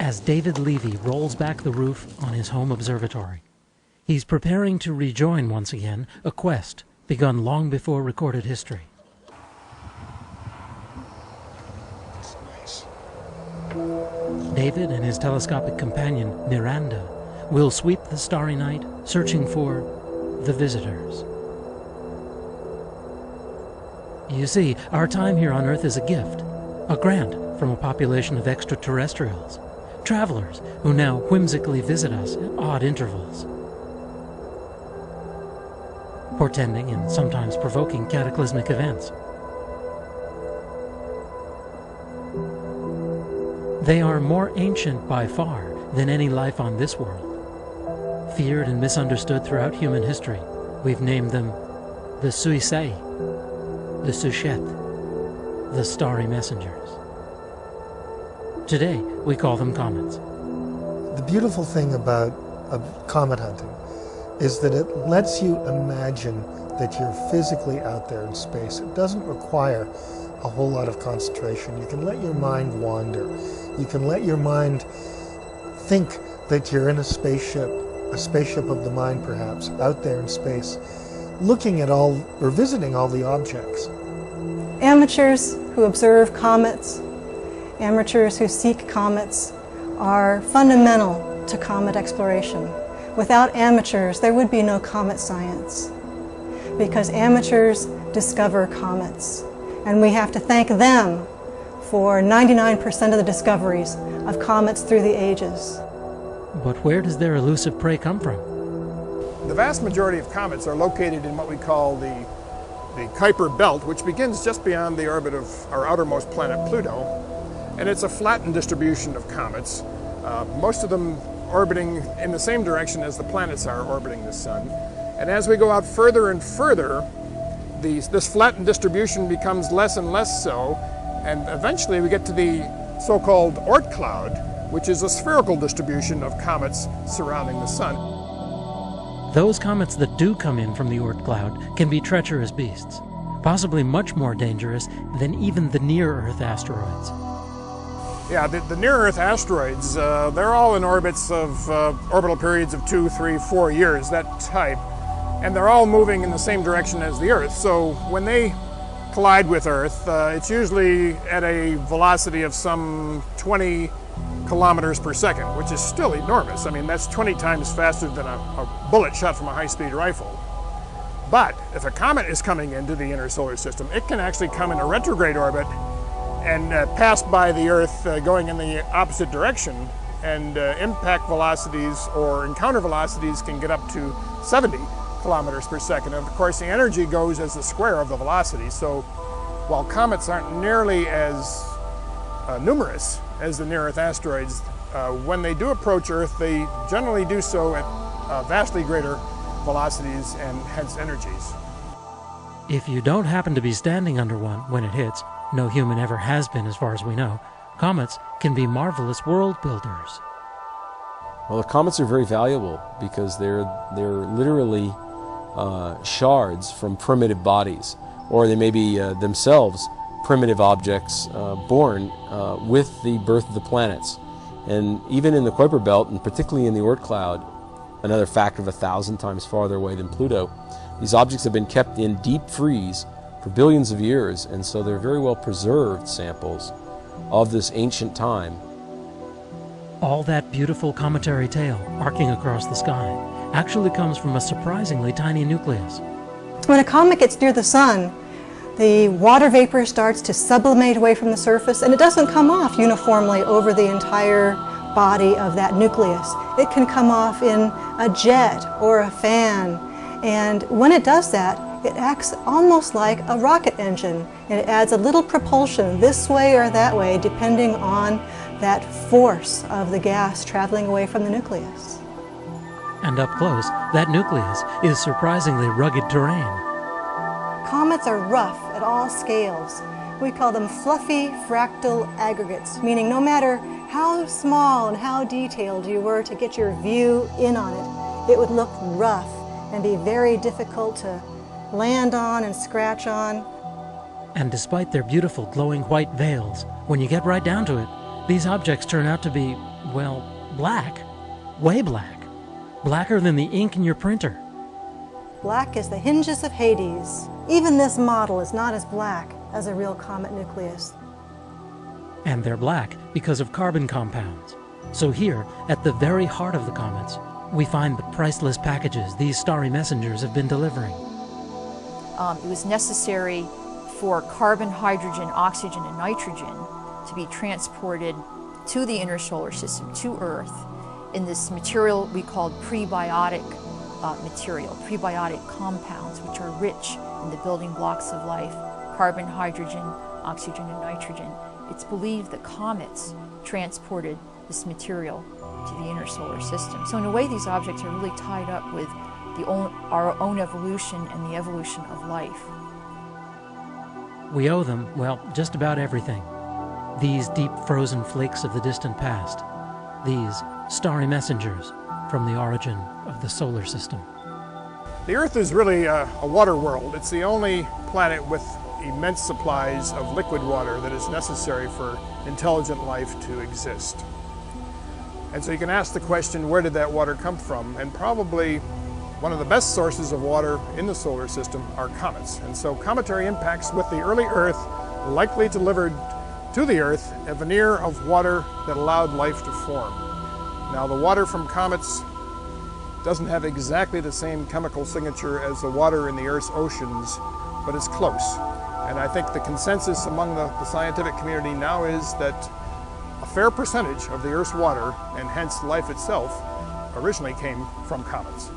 as David Levy rolls back the roof on his home observatory. He's preparing to rejoin once again a quest begun long before recorded history. David and his telescopic companion, Miranda, will sweep the starry night searching for the visitors. You see, our time here on Earth is a gift, a grant from a population of extraterrestrials, travelers who now whimsically visit us at odd intervals, portending and sometimes provoking cataclysmic events. They are more ancient by far than any life on this world. Feared and misunderstood throughout human history, we've named them the Suisei, the Suchet, the Starry Messengers. Today, we call them comets. The beautiful thing about comet hunting is that it lets you imagine that you're physically out there in space. It doesn't require a whole lot of concentration. You can let your mind wander. You can let your mind think that you're in a spaceship of the mind perhaps, out there in space, looking at all, or visiting all the objects. Amateurs who observe comets, amateurs who seek comets, are fundamental to comet exploration. Without amateurs, there would be no comet science, because amateurs discover comets, and we have to thank them for 99% of the discoveries of comets through the ages. But where does their elusive prey come from? The vast majority of comets are located in what we call the Kuiper belt, which begins just beyond the orbit of our outermost planet Pluto, and it's a flattened distribution of comets, most of them orbiting in the same direction as the planets are orbiting the Sun. And as we go out further and further, this flattened distribution becomes less and less so, and eventually we get to the so-called Oort cloud, which is a spherical distribution of comets surrounding the Sun. Those comets that do come in from the Oort cloud can be treacherous beasts, possibly much more dangerous than even the near-Earth asteroids. Yeah, the near-Earth asteroids, they're all in orbits of orbital periods of 2, 3, 4 years, that type, and they're all moving in the same direction as the Earth. So when they collide with Earth, it's usually at a velocity of some 20 kilometers per second, which is still enormous. I mean, that's 20 times faster than a bullet shot from a high-speed rifle. But if a comet is coming into the inner solar system, it can actually come in a retrograde orbit and pass by the Earth going in the opposite direction, and impact velocities or encounter velocities can get up to 70 kilometers per second. And of course, the energy goes as the square of the velocity. So while comets aren't nearly as numerous as the near-Earth asteroids, when they do approach Earth, they generally do so at vastly greater velocities and hence energies. If you don't happen to be standing under one when it hits, no human ever has been as far as we know, comets can be marvelous world builders. Well, the comets are very valuable because they're literally shards from primitive bodies, or they may be themselves primitive objects born with the birth of the planets. And even in the Kuiper belt, and particularly in the Oort cloud, another factor of 1,000 times farther away than Pluto, these objects have been kept in deep freeze for billions of years, and so they're very well preserved samples of this ancient time. All that beautiful cometary tail arcing across the sky actually comes from a surprisingly tiny nucleus. When a comet gets near the Sun, the water vapor starts to sublimate away from the surface, and it doesn't come off uniformly over the entire body of that nucleus. It can come off in a jet or a fan, and when it does that, it acts almost like a rocket engine, and it adds a little propulsion this way or that way depending on that force of the gas traveling away from the nucleus. And up close, that nucleus is surprisingly rugged terrain. Comets are rough at all scales. We call them fluffy fractal aggregates, meaning no matter how small and how detailed you were to get your view in on it, it would look rough and be very difficult to land on and scratch on. And despite their beautiful glowing white veils, when you get right down to it, these objects turn out to be well, black. Way black. Blacker than the ink in your printer. Black as the hinges of Hades. Even this model is not as black as a real comet nucleus. And they're black because of carbon compounds. So here, at the very heart of the comets, we find the priceless packages these starry messengers have been delivering. It was necessary for carbon, hydrogen, oxygen, and nitrogen to be transported to the inner solar system, to Earth, in this material we called prebiotic material, prebiotic compounds, which are rich in the building blocks of life, carbon, hydrogen, oxygen, and nitrogen. It's believed that comets transported this material to the inner solar system. So in a way, these objects are really tied up with our own evolution and the evolution of life. We owe them, well, just about everything. These deep frozen flakes of the distant past. These starry messengers from the origin of the solar system. The Earth is really a water world. It's the only planet with immense supplies of liquid water that is necessary for intelligent life to exist. And so you can ask the question, where did that water come from? And probably one of the best sources of water in the solar system are comets. And so cometary impacts with the early Earth likely delivered to the Earth a veneer of water that allowed life to form. Now, the water from comets doesn't have exactly the same chemical signature as the water in the Earth's oceans, but it's close. And I think the consensus among the scientific community now is that a fair percentage of the Earth's water, and hence life itself, originally came from comets.